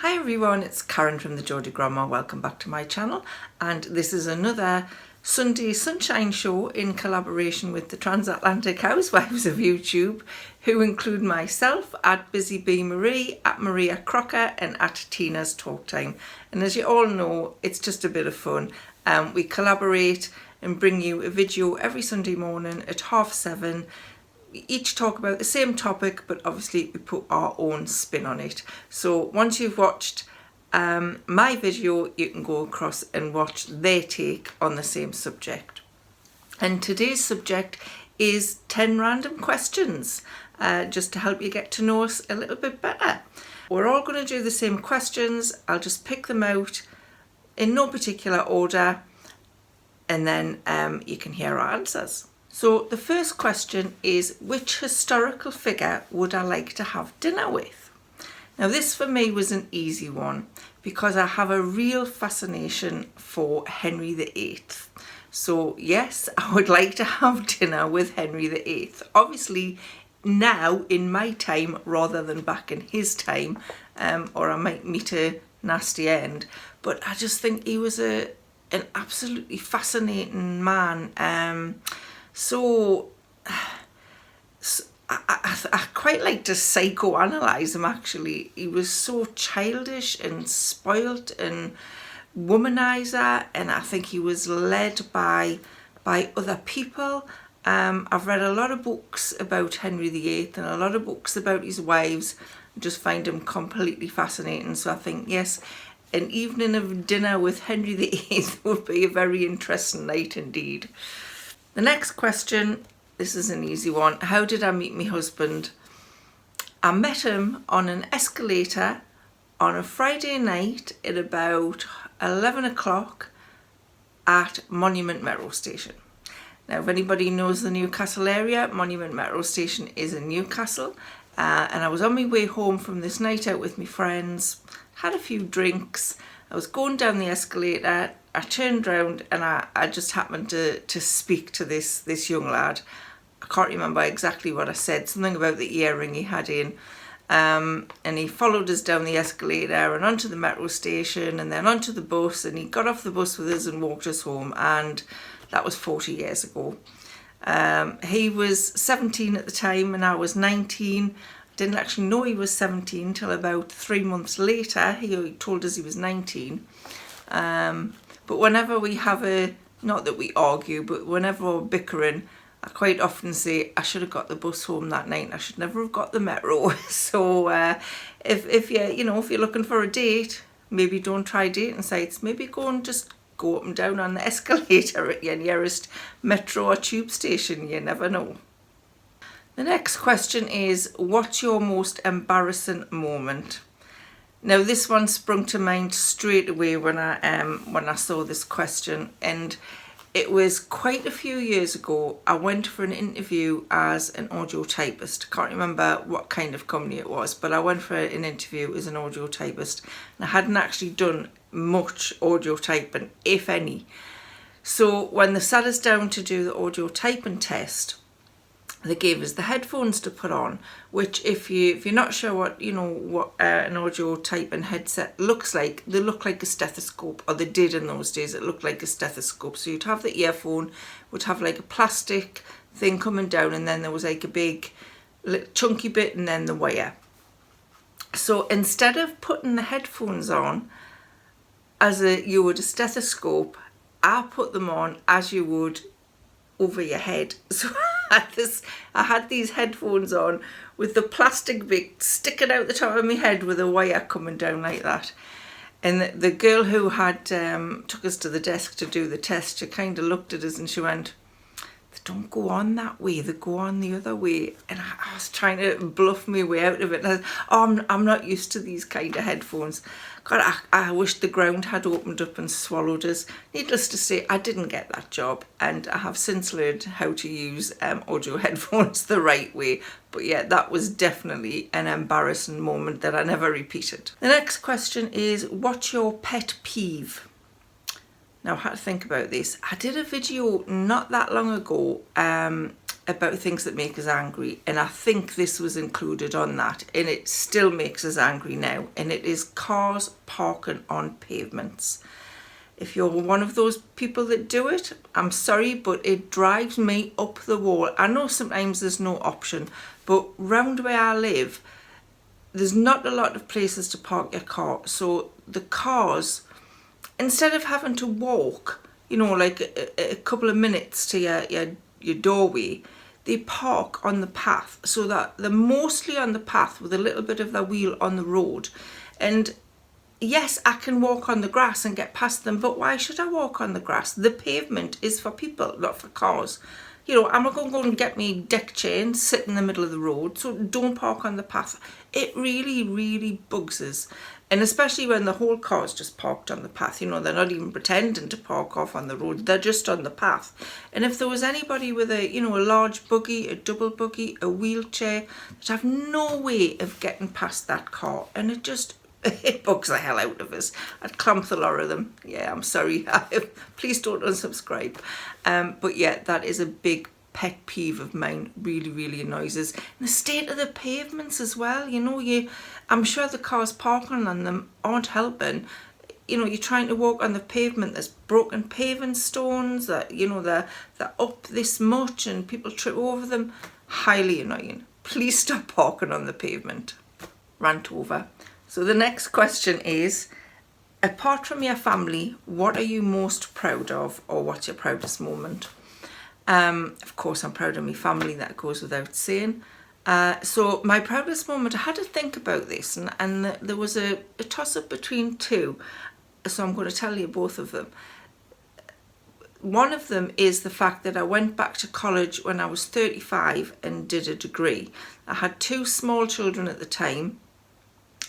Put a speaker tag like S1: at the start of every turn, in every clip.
S1: Hi everyone, it's Karen from the Geordie Grandma. Welcome back to my channel, and this is another Sunday Sunshine Show in collaboration with the Transatlantic Housewives of YouTube, who include myself at Busy Bee Marie, at Maria Crocker and at Tina's Talk Time. And as you all know, it's just a bit of fun. We collaborate and bring you a video every Sunday morning at 7:30. We each talk about the same topic, but obviously we put our own spin on it. So once you've watched my video, you can go across and watch their take on the same subject. And today's subject is 10 random questions, just to help you get to know us a little bit better. We're all going to do the same questions. I'll just pick them out in no particular order, and then you can hear our answers. So the first question is, which historical figure would I like to have dinner with? Now this for me was an easy one because I have a real fascination for Henry VIII. So yes, I would like to have dinner with Henry VIII. Obviously now in my time rather than back in his time, or I might meet a nasty end. But I just think he was an absolutely fascinating man. So I quite like to psychoanalyze him actually. He was so childish and spoilt and womanizer, and I think he was led by other people. I've read a lot of books about Henry VIII and a lot of books about his wives. I just find him completely fascinating. So I think, yes, an evening of dinner with Henry VIII would be a very interesting night indeed. The next question, this is an easy one. How did I meet my husband? I met him on an escalator on a Friday night at about 11 o'clock at Monument Metro Station. Now, if anybody knows the Newcastle area, Monument Metro Station is in Newcastle. And I was on my way home from this night out with my friends, had a few drinks. I was going down the escalator. I turned round and I just happened to speak to this young lad. I can't remember exactly what I said, something about the earring he had in. And he followed us down the escalator and onto the metro station and then onto the bus, and he got off the bus with us and walked us home, and that was 40 years ago. He was 17 at the time and I was 19. Didn't actually know he was 17 till about 3 months later. He told us he was 19. But whenever we have not that we argue, but whenever we're bickering, I quite often say, I should have got the bus home that night. I should never have got the metro. So if you're looking for a date, maybe don't try dating sites. Maybe go and just go up and down on the escalator at your nearest metro or tube station. You never know. The next question is, what's your most embarrassing moment? Now this one sprung to mind straight away when I saw this question, and it was quite a few years ago. I went for an interview as an audio typist. I can't remember what kind of company it was, but I went for an interview as an audio typist, and I hadn't actually done much audio typing, if any. So when they sat us down to do the audio typing test, they gave us the headphones to put on, which if you're not sure what an audio typing headset looks like, they look like a stethoscope, or they did in those days. It looked like a stethoscope. So you'd have the earphone, would have like a plastic thing coming down, and then there was like a big chunky bit and then the wire. So instead of putting the headphones on as you would a stethoscope, I put them on as you would over your head. So I had these headphones on with the plastic bit sticking out the top of my head with a wire coming down like that. And the girl who had took us to the desk to do the test, she kind of looked at us and she went, "They don't go on that way, they go on the other way." And I was trying to bluff my way out of it. And I'm not used to these kind of headphones. God, I wish the ground had opened up and swallowed us. Needless to say, I didn't get that job, and I have since learned how to use audio headphones the right way. But yeah, that was definitely an embarrassing moment that I never repeated. The next question is, what's your pet peeve? Now, I had to think about this. I did a video not that long ago about things that make us angry, and I think this was included on that, and it still makes us angry now, and it is cars parking on pavements. If you're one of those people that do it, I'm sorry, but it drives me up the wall. I know sometimes there's no option, but round where I live, there's not a lot of places to park your car. So the cars, instead of having to walk, you know, like a couple of minutes to your doorway, they park on the path, so that they're mostly on the path with a little bit of their wheel on the road. And yes, I can walk on the grass and get past them, but why should I walk on the grass? The pavement is for people, not for cars. You know, I'm not going to go and get me deck chair and sit in the middle of the road, so don't park on the path. It really, really bugs us. And especially when the whole car's just parked on the path, you know, they're not even pretending to park off on the road, they're just on the path. And if there was anybody with a, you know, a large buggy, a double buggy, a wheelchair, they'd have no way of getting past that car. And it just, it bugs the hell out of us. I'd clamp the lot of them. Yeah, I'm sorry. Please don't unsubscribe. But yeah, that is a big pet peeve of mine. Really, really annoys us. And the state of the pavements as well. You know, I'm sure the cars parking on them aren't helping. You know, you're trying to walk on the pavement, there's broken paving stones that, you know, they're up this much and people trip over them. Highly annoying. Please stop parking on the pavement. Rant over. So the next question is, apart from your family, what are you most proud of, or what's your proudest moment? Of course, I'm proud of my family, that goes without saying. So my proudest moment, I had to think about this, and there was a toss-up between two, so I'm going to tell you both of them. One of them is the fact that I went back to college when I was 35 and did a degree. I had two small children at the time.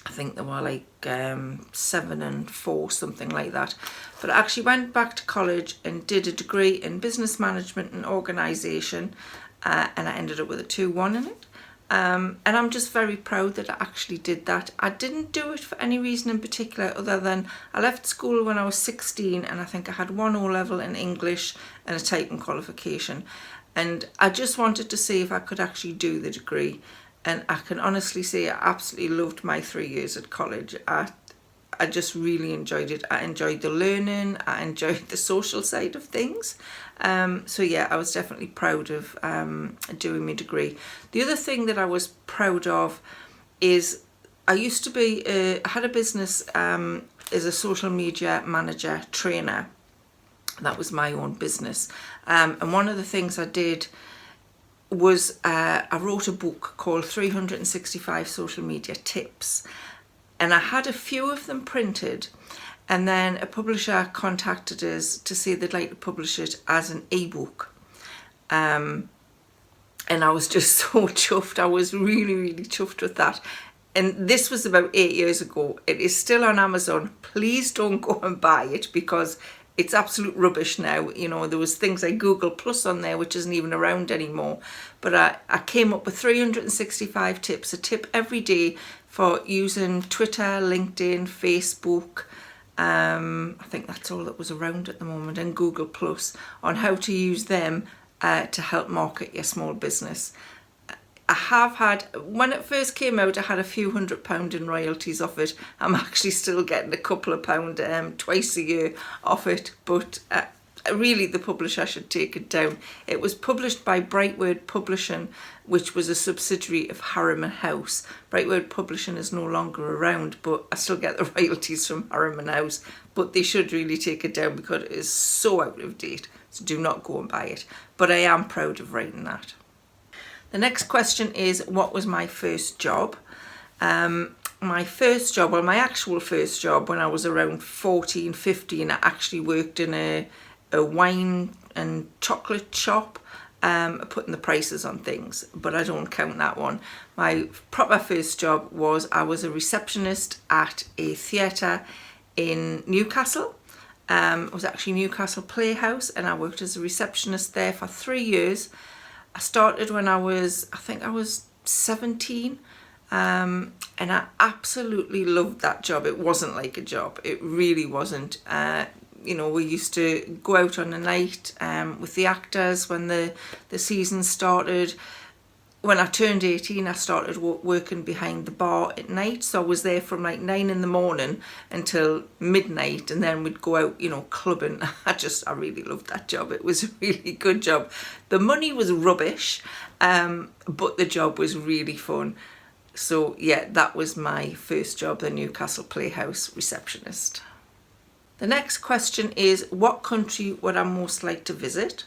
S1: I think they were like 7 and 4, something like that. But I actually went back to college and did a degree in business management and organisation, and I ended up with a 2-1 in it. And I'm just very proud that I actually did that. I didn't do it for any reason in particular other than I left school when I was 16, and I think I had 1 O-level in English and a typing qualification. And I just wanted to see if I could actually do the degree. And I can honestly say I absolutely loved my 3 years at college. I just really enjoyed it. I enjoyed the learning. I enjoyed the social side of things. So yeah, I was definitely proud of doing my degree. The other thing that I was proud of is I used to be, I had a business as a social media manager trainer. That was my own business. And one of the things I did was I wrote a book called 365 Social Media Tips, and I had a few of them printed, and then a publisher contacted us to say they'd like to publish it as an ebook, and I was just so chuffed. I was really, really chuffed with that. And this was about 8 years ago. It is still on Amazon. Please don't go and buy it because it's absolute rubbish now. You know, there was things like Google Plus on there, which isn't even around anymore. But I came up with 365 tips, a tip every day for using Twitter, LinkedIn, Facebook. I think that's all that was around at the moment, and Google Plus, on how to use them to help market your small business. I have had, when it first came out, I had a few £100 in royalties off it. I'm actually still getting a couple of pound twice a year off it, but really the publisher should take it down. It was published by Brightword Publishing, which was a subsidiary of Harriman House. Brightword Publishing is no longer around, but I still get the royalties from Harriman House. But they should really take it down because it is so out of date. So do not go and buy it. But I am proud of writing that. The next question is, what was my first job? My first job, well, my actual first job when I was around 14, 15, I actually worked in a wine and chocolate shop, putting the prices on things, but I don't count that one. My proper first job was I was a receptionist at a theatre in Newcastle. It was actually Newcastle Playhouse, and I worked as a receptionist there for 3 years. I started when I think I was 17, and I absolutely loved that job. It wasn't like a job. It really wasn't. you know, we used to go out on a night with the actors when the season started. When I turned 18, I started working behind the bar at night. So I was there from like 9 in the morning until midnight, and then we'd go out, you know, clubbing. I really loved that job. It was a really good job. The money was rubbish, but the job was really fun. So yeah, that was my first job, the Newcastle Playhouse receptionist. The next question is, what country would I most like to visit?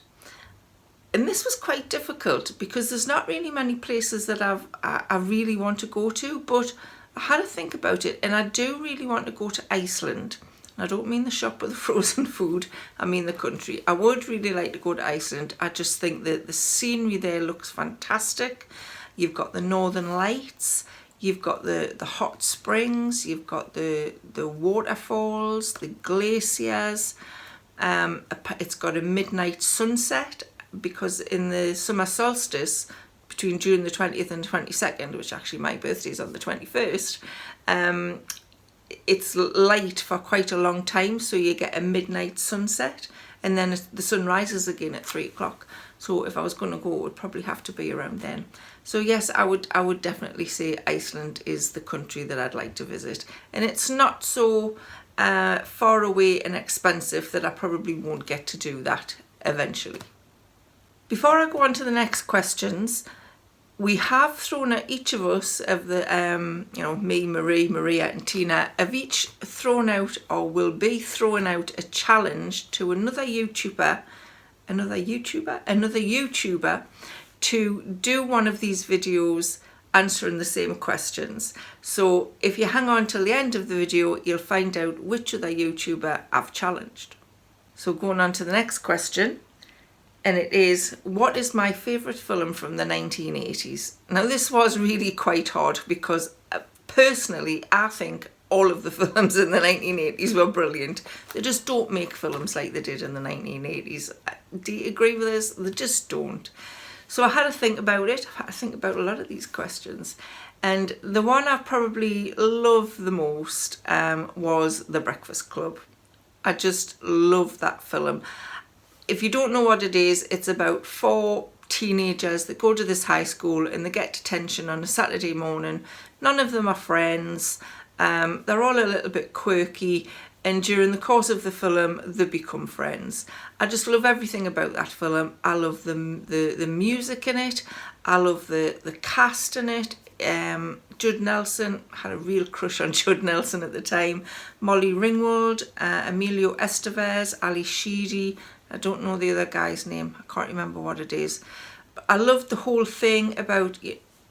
S1: And this was quite difficult because there's not really many places that I really want to go to, but I had to think about it, and I do really want to go to Iceland. I don't mean the shop with the frozen food, I mean the country. I would really like to go to Iceland. I just think that the scenery there looks fantastic. You've got the Northern Lights, you've got the hot springs, you've got the waterfalls, the glaciers. It's got a midnight sunset, because in the summer solstice between June the 20th and 22nd, which actually my birthday is on the 21st, it's light for quite a long time, so you get a midnight sunset, and then the sun rises again at 3 o'clock. So if I was going to go, it would probably have to be around then. So yes, I would definitely say Iceland is the country that I'd like to visit, and it's not so far away and expensive that I probably won't get to do that eventually. Before I go on to the next questions, we have thrown at each of us, of the, you know, me, Marie, Maria and Tina, have each thrown out, or will be throwing out, a challenge to another YouTuber to do one of these videos answering the same questions. So if you hang on till the end of the video, you'll find out which other YouTuber I've challenged. So going on to the next question. And it is, what is my favourite film from the 1980s? Now this was really quite hard because personally I think all of the films in the 1980s were brilliant. They just don't make films like they did in the 1980s. Do you agree with this? They just don't. So I had to think about it. I had to think about a lot of these questions. And the one I probably love the most was The Breakfast Club. I just love that film. If you don't know what it is, it's about 4 teenagers that go to this high school and they get detention on a Saturday morning. None of them are friends. They're all a little bit quirky, and during the course of the film they become friends. I just love everything about that film. I love the music in it. I love the cast in it. Judd Nelson, had a real crush on Judd Nelson at the time. Molly Ringwald, Emilio Estevez, Ali Sheedy. I don't know the other guy's name. I can't remember what it is. But I loved the whole thing about,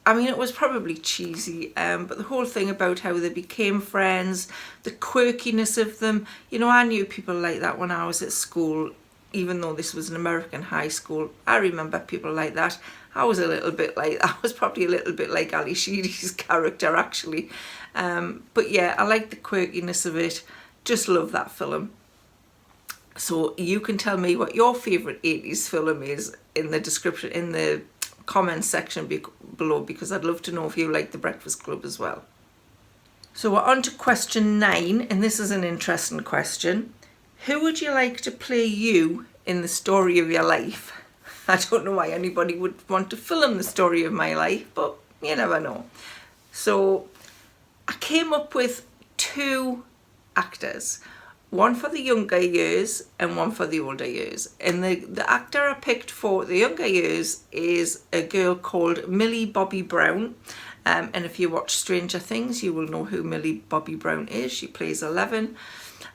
S1: I mean, it was probably cheesy, but the whole thing about how they became friends, the quirkiness of them. You know, I knew people like that when I was at school, even though this was an American high school. I remember people like that. I was probably a little bit like Ali Sheedy's character, actually. But yeah, I like the quirkiness of it. Just love that film. So you can tell me what your favourite 80s film is in the description, in the comments section below, because I'd love to know if you like The Breakfast Club as well. So we're on to question 9, and this is an interesting question. Who would you like to play you in the story of your life? I don't know why anybody would want to film the story of my life, but you never know. So I came up with 2 actors. One for the younger years and one for the older years. And the actor I picked for the younger years is a girl called Millie Bobby Brown. And if you watch Stranger Things, you will know who Millie Bobby Brown is. She plays 11.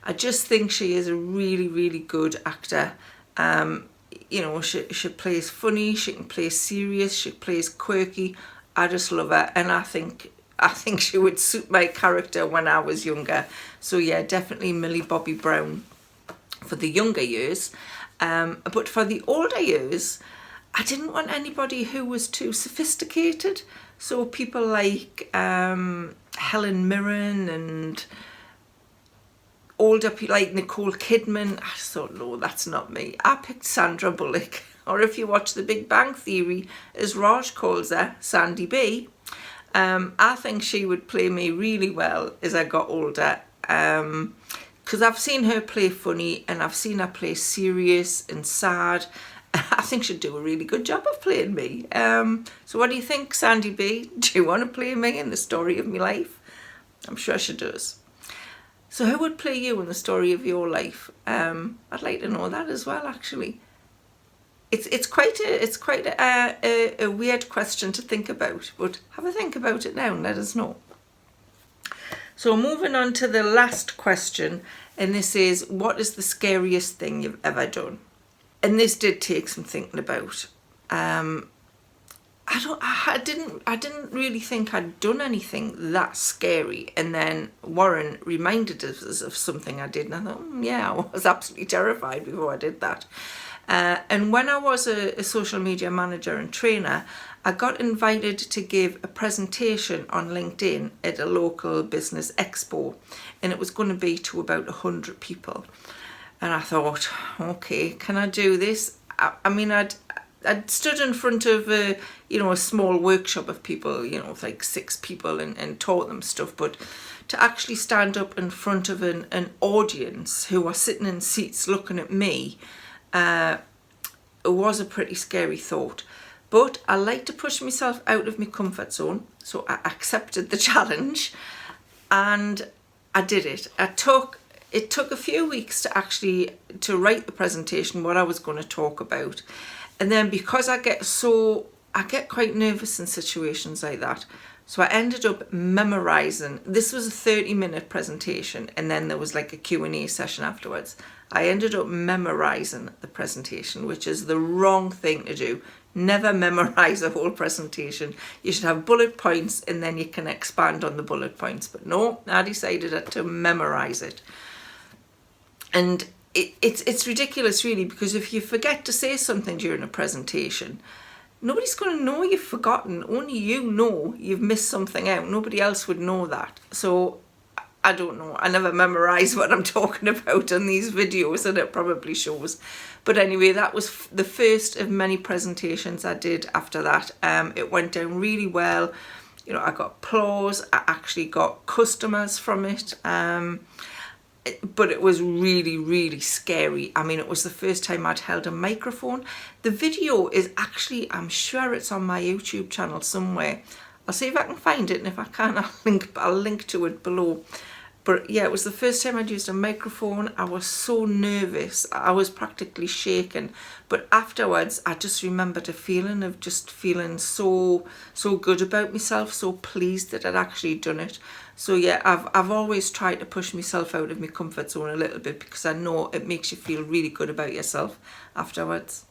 S1: I just think she is a really, really good actor. You know, she plays funny, she can play serious, she plays quirky. I just love her, and I think she would suit my character when I was younger. So yeah, definitely Millie Bobby Brown for the younger years. But for the older years, I didn't want anybody who was too sophisticated. So people like Helen Mirren and older people like Nicole Kidman. I just thought, no, that's not me. I picked Sandra Bullock. Or if you watch The Big Bang Theory, as Raj calls her, Sandy B. I think she would play me really well as I got older. because I've seen her play funny and I've seen her play serious and sad. I think she'd do a really good job of playing me. So what do you think, Sandy B? Do you want to play me in the story of my life? I'm sure she does. So who would play you in the story of your life? I'd like to know that as well, actually. It's quite a weird question to think about, but have a think about it now and let us know. So moving on to the last question, and this is, what is the scariest thing you've ever done? And this did take some thinking about. I didn't really think I'd done anything that scary, and then Warren reminded us of something I did, and I thought, yeah, I was absolutely terrified before I did that. And when I was a social media manager and trainer, I got invited to give a presentation on LinkedIn at a local business expo, and it was going to be to about 100 people. And I thought, okay, can I do this? I mean, I'd stood in front of a small workshop of people, like 6 people, and taught them stuff, but to actually stand up in front of an audience who are sitting in seats looking at me, it was a pretty scary thought. But I like to push myself out of my comfort zone, so I accepted the challenge and I did it. It took a few weeks to write the presentation, what I was going to talk about. And then because I get quite nervous in situations like that, so I ended up memorizing. This was a 30-minute presentation, and then there was like a Q&A session afterwards. I ended up memorizing the presentation, which is the wrong thing to do. Never memorize a whole presentation. You should have bullet points and then you can expand on the bullet points. But no, I decided to memorize it. And it's ridiculous, really, because if you forget to say something during a presentation, nobody's going to know you've forgotten. Only you know you've missed something out. Nobody else would know that. So I don't know. I never memorize what I'm talking about in these videos, and it probably shows. But anyway, that was the first of many presentations I did after that. It went down really well. I got applause. I actually got customers from it. But it was really, really scary. I mean, it was the first time I'd held a microphone. The video is actually, I'm sure it's on my YouTube channel somewhere. I'll see if I can find it, and if I can, I'll link to it below. But yeah, it was the first time I'd used a microphone. I was so nervous. I was practically shaking. But afterwards, I just remembered a feeling of just feeling so good about myself, so pleased that I'd actually done it. So yeah, I've always tried to push myself out of my comfort zone a little bit, because I know it makes you feel really good about yourself afterwards.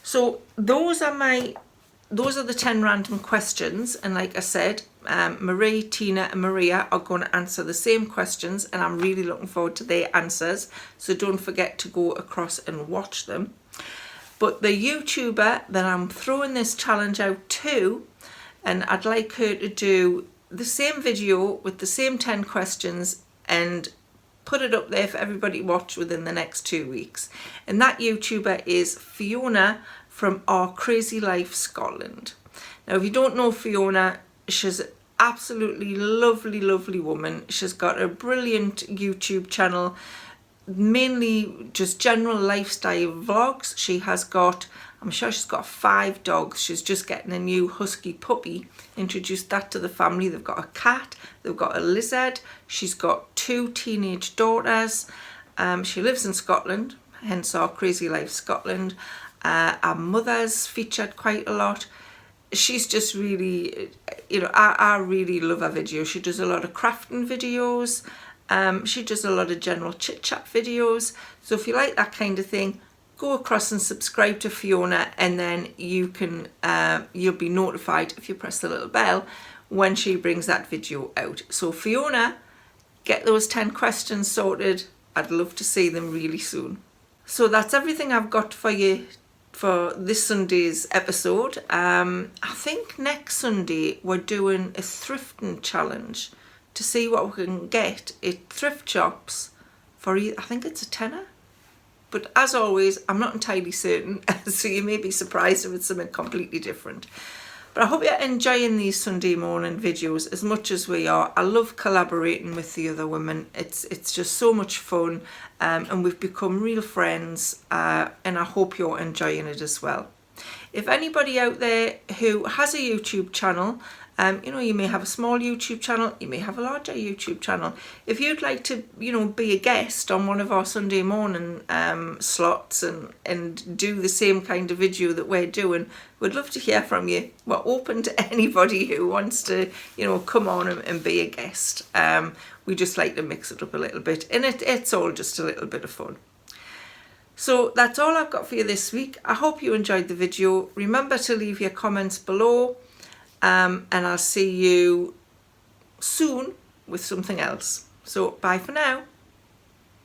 S1: So those are the 10 random questions, and like I said, Marie, Tina and Maria are going to answer the same questions, and I'm really looking forward to their answers, so don't forget to go across and watch them. But the YouTuber that I'm throwing this challenge out to, and I'd like her to do the same video with the same 10 questions and put it up there for everybody to watch within the next 2 weeks. And that YouTuber is Fiona from Our Crazy Life Scotland. Now, if you don't know Fiona, she's an absolutely lovely, lovely woman. She's got a brilliant YouTube channel, mainly just general lifestyle vlogs. She has got, I'm sure she's got 5 dogs. She's just getting a new husky puppy, introduced that to the family. They've got a cat, they've got a lizard. She's got 2 teenage daughters. She lives in Scotland, hence Our Crazy Life Scotland. Our mother's featured quite a lot. She's just really, I really love her videos. She does a lot of crafting videos. She does a lot of general chit-chat videos. So if you like that kind of thing, go across and subscribe to Fiona, and then you can, you'll be notified if you press the little bell when she brings that video out. So Fiona, get those 10 questions sorted. I'd love to see them really soon. So that's everything I've got for you for this Sunday's episode. I think next Sunday we're doing a thrifting challenge to see what we can get at thrift shops for, I think it's a tenner. But as always, I'm not entirely certain, so you may be surprised if it's something completely different. But I hope you're enjoying these Sunday morning videos as much as we are. I love collaborating with the other women. It's just so much fun, and we've become real friends, and I hope you're enjoying it as well. If anybody out there who has a YouTube channel, you know, you may have a small YouTube channel, you may have a larger YouTube channel. If you'd like to, you know, be a guest on one of our Sunday morning slots and do the same kind of video that we're doing, we'd love to hear from you. We're open to anybody who wants to, you know, come on and be a guest. We just like to mix it up a little bit, and it's all just a little bit of fun. So that's all I've got for you this week. I hope you enjoyed the video. Remember to leave your comments below, and I'll see you soon with something else. So bye for now.